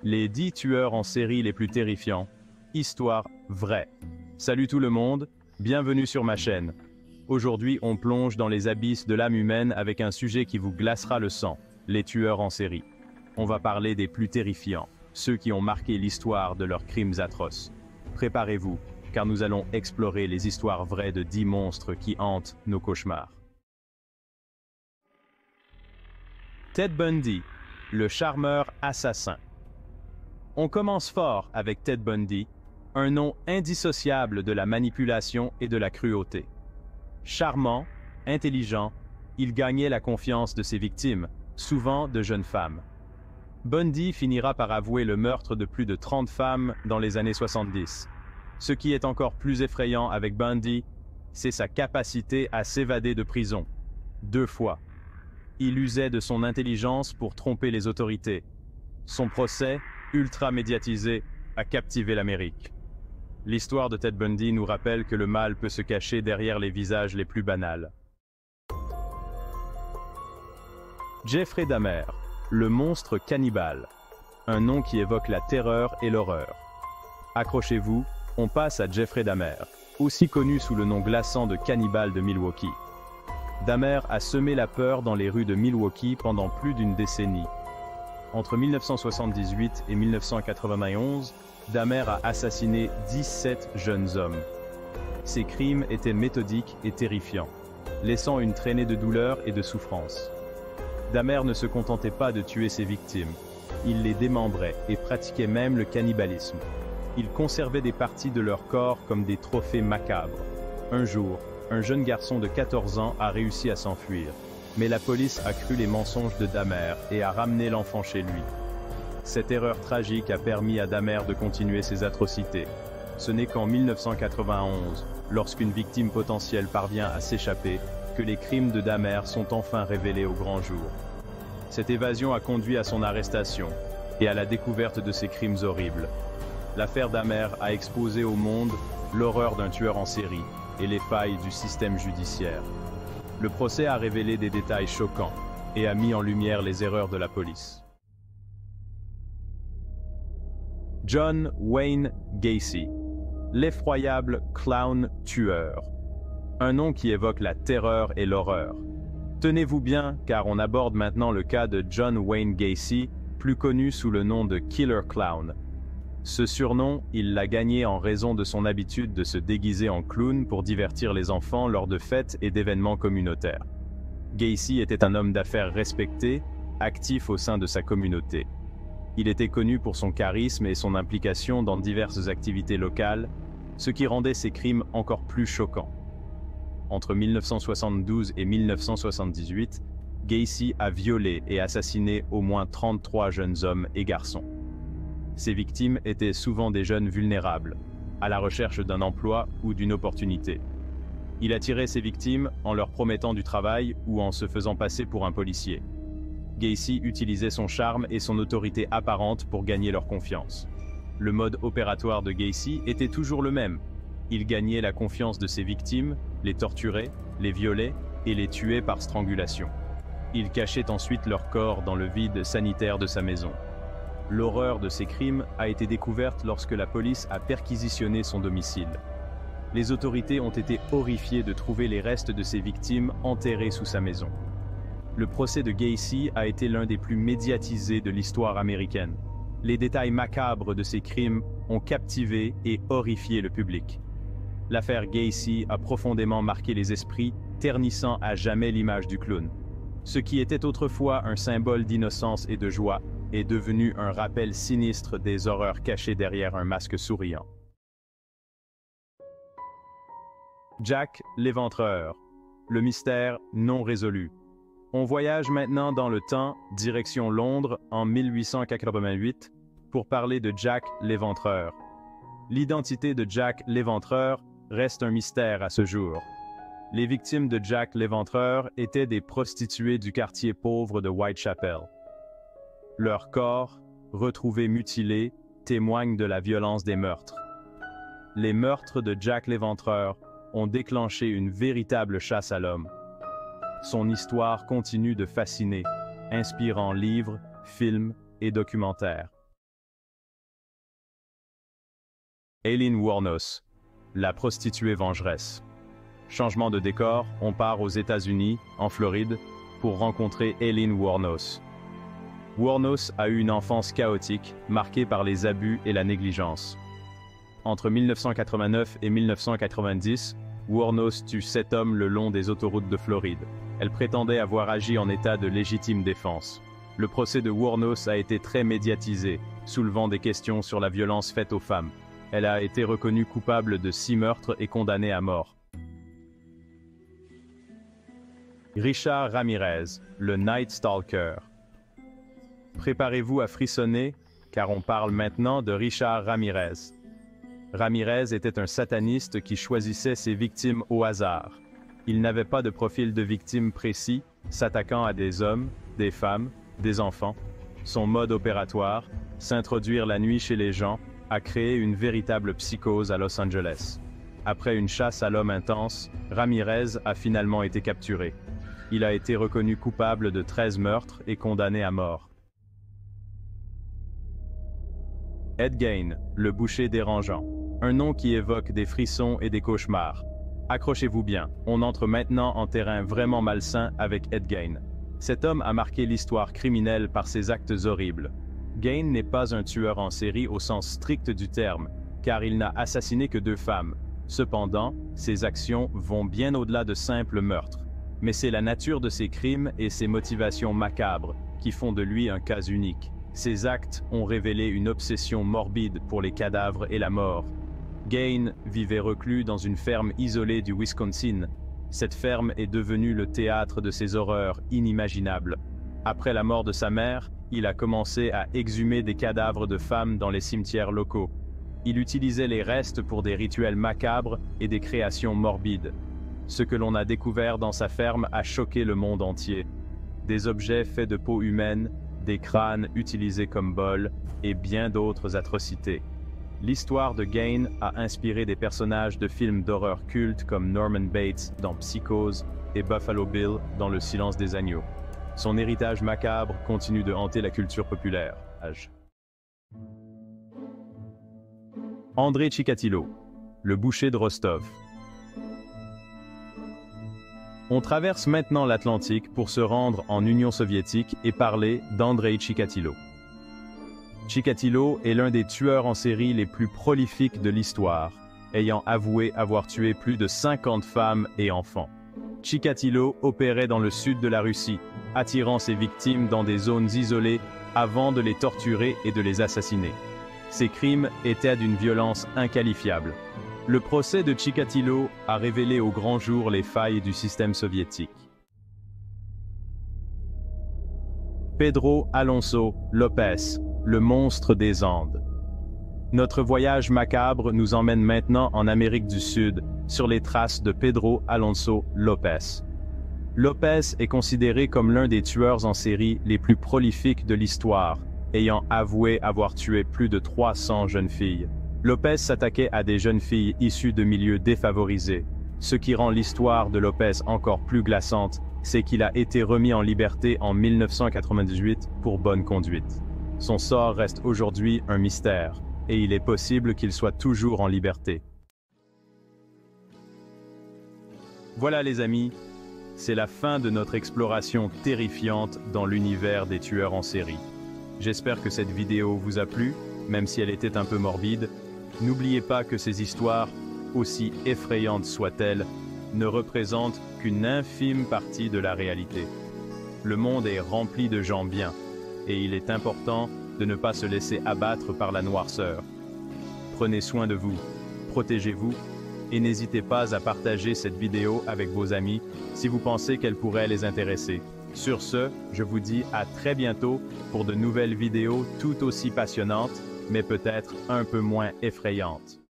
Les 10 tueurs en série les plus terrifiants. Histoire vraie. Salut tout le monde, bienvenue sur ma chaîne. Aujourd'hui, on plonge dans les abysses de l'âme humaine avec un sujet qui vous glacera le sang, les tueurs en série. On va parler des plus terrifiants, ceux qui ont marqué l'histoire de leurs crimes atroces. Préparez-vous, car nous allons explorer les histoires vraies de 10 monstres qui hantent nos cauchemars. Ted Bundy, le charmeur assassin. On commence fort avec Ted Bundy, un nom indissociable de la manipulation et de la cruauté. Charmant, intelligent, il gagnait la confiance de ses victimes, souvent de jeunes femmes. Bundy finira par avouer le meurtre de plus de 30 femmes dans les années 70. Ce qui est encore plus effrayant avec Bundy, c'est sa capacité à s'évader de prison. 2 fois. Il usait de son intelligence pour tromper les autorités. Son procès, ultra médiatisé, a captivé l'Amérique. L'histoire de Ted Bundy nous rappelle que le mal peut se cacher derrière les visages les plus banals. Jeffrey Dahmer, le monstre cannibale. Un nom qui évoque la terreur et l'horreur. Accrochez-vous, on passe à Jeffrey Dahmer, aussi connu sous le nom glaçant de cannibale de Milwaukee. Dahmer a semé la peur dans les rues de Milwaukee pendant plus d'une décennie. Entre 1978 et 1991, Dahmer a assassiné 17 jeunes hommes. Ses crimes étaient méthodiques et terrifiants, laissant une traînée de douleur et de souffrance. Dahmer ne se contentait pas de tuer ses victimes, il les démembrait et pratiquait même le cannibalisme. Il conservait des parties de leur corps comme des trophées macabres. Un jour, un jeune garçon de 14 ans a réussi à s'enfuir. Mais la police a cru les mensonges de Dahmer et a ramené l'enfant chez lui. Cette erreur tragique a permis à Dahmer de continuer ses atrocités. Ce n'est qu'en 1991, lorsqu'une victime potentielle parvient à s'échapper, que les crimes de Dahmer sont enfin révélés au grand jour. Cette évasion a conduit à son arrestation et à la découverte de ses crimes horribles. L'affaire Dahmer a exposé au monde l'horreur d'un tueur en série et les failles du système judiciaire. Le procès a révélé des détails choquants et a mis en lumière les erreurs de la police. John Wayne Gacy, l'effroyable clown tueur. Un nom qui évoque la terreur et l'horreur. Tenez-vous bien, car on aborde maintenant le cas de John Wayne Gacy, plus connu sous le nom de Killer Clown. Ce surnom, il l'a gagné en raison de son habitude de se déguiser en clown pour divertir les enfants lors de fêtes et d'événements communautaires. Gacy était un homme d'affaires respecté, actif au sein de sa communauté. Il était connu pour son charisme et son implication dans diverses activités locales, ce qui rendait ses crimes encore plus choquants. Entre 1972 et 1978, Gacy a violé et assassiné au moins 33 jeunes hommes et garçons. Ses victimes étaient souvent des jeunes vulnérables, à la recherche d'un emploi ou d'une opportunité. Il attirait ses victimes en leur promettant du travail ou en se faisant passer pour un policier. Gacy utilisait son charme et son autorité apparente pour gagner leur confiance. Le mode opératoire de Gacy était toujours le même. Il gagnait la confiance de ses victimes, les torturait, les violait et les tuait par strangulation. Il cachait ensuite leur corps dans le vide sanitaire de sa maison. L'horreur de ces crimes a été découverte lorsque la police a perquisitionné son domicile. Les autorités ont été horrifiées de trouver les restes de ses victimes enterrés sous sa maison. Le procès de Gacy a été l'un des plus médiatisés de l'histoire américaine. Les détails macabres de ces crimes ont captivé et horrifié le public. L'affaire Gacy a profondément marqué les esprits, ternissant à jamais l'image du clown. Ce qui était autrefois un symbole d'innocence et de joie est devenu un rappel sinistre des horreurs cachées derrière un masque souriant. Jack l'Éventreur, le mystère non résolu. On voyage maintenant dans le temps, direction Londres en 1888, pour parler de Jack l'Éventreur. L'identité de Jack l'Éventreur reste un mystère à ce jour. Les victimes de Jack l'Éventreur étaient des prostituées du quartier pauvre de Whitechapel. Leurs corps, retrouvés mutilés, témoignent de la violence des meurtres. Les meurtres de Jack l'Éventreur ont déclenché une véritable chasse à l'homme. Son histoire continue de fasciner, inspirant livres, films et documentaires. Aileen Wuornos, la prostituée vengeresse. Changement de décor, on part aux États-Unis, en Floride, pour rencontrer Aileen Wuornos. Wuornos a eu une enfance chaotique, marquée par les abus et la négligence. Entre 1989 et 1990, Wuornos tue 7 hommes le long des autoroutes de Floride. Elle prétendait avoir agi en état de légitime défense. Le procès de Wuornos a été très médiatisé, soulevant des questions sur la violence faite aux femmes. Elle a été reconnue coupable de 6 meurtres et condamnée à mort. Richard Ramirez, le Night Stalker. Préparez-vous à frissonner, car on parle maintenant de Richard Ramirez. Ramirez était un sataniste qui choisissait ses victimes au hasard. Il n'avait pas de profil de victime précis, s'attaquant à des hommes, des femmes, des enfants. Son mode opératoire, s'introduire la nuit chez les gens, a créé une véritable psychose à Los Angeles. Après une chasse à l'homme intense, Ramirez a finalement été capturé. Il a été reconnu coupable de 13 meurtres et condamné à mort. Ed Gein, le boucher dérangeant. Un nom qui évoque des frissons et des cauchemars. Accrochez-vous bien, on entre maintenant en terrain vraiment malsain avec Ed Gein. Cet homme a marqué l'histoire criminelle par ses actes horribles. Gein n'est pas un tueur en série au sens strict du terme, car il n'a assassiné que 2 femmes. Cependant, ses actions vont bien au-delà de simples meurtres. Mais c'est la nature de ses crimes et ses motivations macabres qui font de lui un cas unique. Ses actes ont révélé une obsession morbide pour les cadavres et la mort. Gein vivait reclus dans une ferme isolée du Wisconsin. Cette ferme est devenue le théâtre de ses horreurs inimaginables. Après la mort de sa mère, il a commencé à exhumer des cadavres de femmes dans les cimetières locaux. Il utilisait les restes pour des rituels macabres et des créations morbides. Ce que l'on a découvert dans sa ferme a choqué le monde entier. Des objets faits de peau humaine, des crânes utilisés comme bols et bien d'autres atrocités. L'histoire de Gein a inspiré des personnages de films d'horreur cultes comme Norman Bates dans Psychose et Buffalo Bill dans Le Silence des agneaux. Son héritage macabre continue de hanter la culture populaire. André Chikatilo, le boucher de Rostov. On traverse maintenant l'Atlantique pour se rendre en Union soviétique et parler d'Andrei Chikatilo. Chikatilo est l'un des tueurs en série les plus prolifiques de l'histoire, ayant avoué avoir tué plus de 50 femmes et enfants. Chikatilo opérait dans le sud de la Russie, attirant ses victimes dans des zones isolées avant de les torturer et de les assassiner. Ces crimes étaient d'une violence inqualifiable. Le procès de Chikatilo a révélé au grand jour les failles du système soviétique. Pedro Alonso López, le monstre des Andes. Notre voyage macabre nous emmène maintenant en Amérique du Sud, sur les traces de Pedro Alonso López. López est considéré comme l'un des tueurs en série les plus prolifiques de l'histoire, ayant avoué avoir tué plus de 300 jeunes filles. López s'attaquait à des jeunes filles issues de milieux défavorisés. Ce qui rend l'histoire de López encore plus glaçante, c'est qu'il a été remis en liberté en 1998 pour bonne conduite. Son sort reste aujourd'hui un mystère, et il est possible qu'il soit toujours en liberté. Voilà les amis, c'est la fin de notre exploration terrifiante dans l'univers des tueurs en série. J'espère que cette vidéo vous a plu, même si elle était un peu morbide. N'oubliez pas que ces histoires, aussi effrayantes soient-elles, ne représentent qu'une infime partie de la réalité. Le monde est rempli de gens bien, et il est important de ne pas se laisser abattre par la noirceur. Prenez soin de vous, protégez-vous, et n'hésitez pas à partager cette vidéo avec vos amis si vous pensez qu'elle pourrait les intéresser. Sur ce, je vous dis à très bientôt pour de nouvelles vidéos tout aussi passionnantes, mais peut-être un peu moins effrayantes.